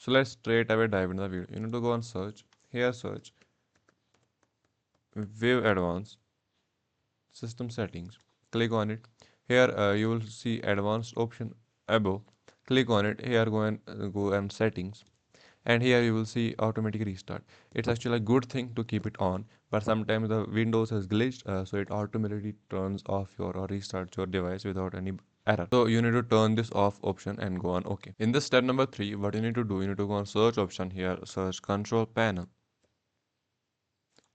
So let's straight away dive into the video. You need to go on search. Here search View Advanced System Settings. Click on it. Here you will see advanced option above. Click on it. Here go and settings. And here you will see automatic restart. It's actually a good thing to keep it on, but sometimes the Windows has glitched, so it automatically turns off your or restarts your device without any error. So you need to turn this off option and go on OK. In this step number 3, what you need to do, you need to go on search option here, search control panel.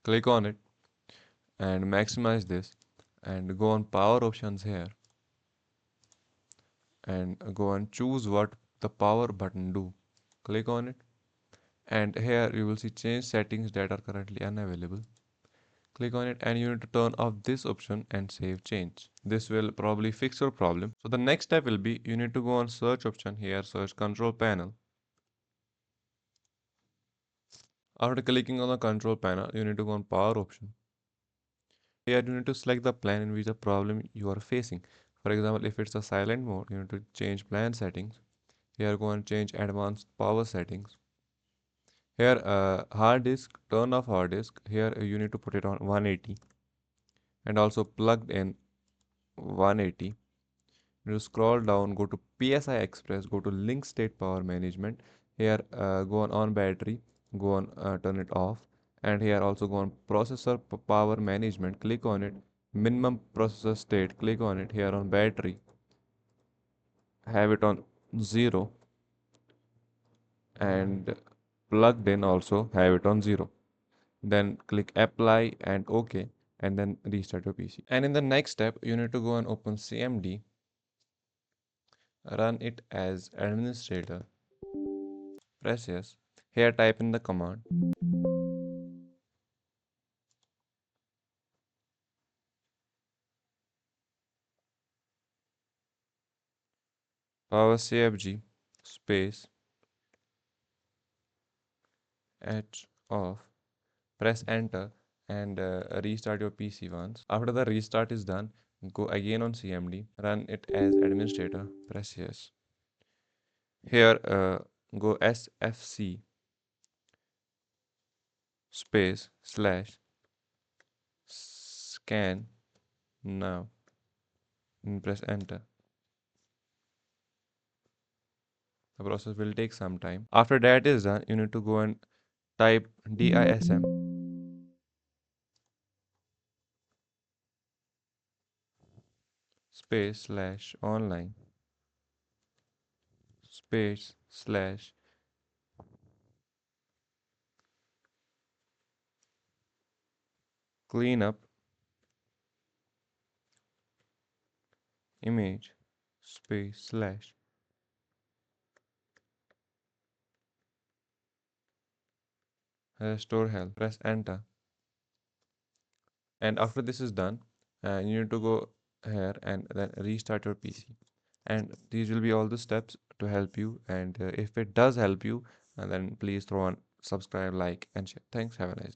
Click on it and maximize this and go on power options here and go and choose what the power button do. Click on it and here you will see change settings that are currently unavailable. Click on it and you need to turn off this option and save change. This will probably fix your problem. So the next step will be you need to go on search option here, search control panel. After clicking on the control panel, you need to go on power option. Here you need to select the plan in which the problem you are facing. For example, if it's a silent mode, you need to change plan settings. Here go and change advanced power settings. Here hard disk, turn off hard disk. Here you need to put it on 180 and also plugged in 180. You scroll down, go to PSI Express, go to link state power management. Here go on battery, go on turn it off, and here also go on processor power management. Click on it, minimum processor state. Click on it here on battery, have it on 0, and plugged in also have it on 0. Then click apply and OK, and then restart your PC. And in the next step, you need to go and open CMD, run it as administrator. Press yes. Here type in the command. Power CFG space H off. Press enter and restart your PC once. After the restart is done, go again on CMD, run it as administrator. Press yes. Here go SFC space slash scan now and press enter. The process will take some time. After that is done, you need to go and type DISM space slash online space slash cleanup image space slash restore health. Press enter. And after this is done, you need to go here and then restart your PC. And these will be all the steps to help you. And if it does help you, then please throw on subscribe, like, and share. Thanks. Have a nice day.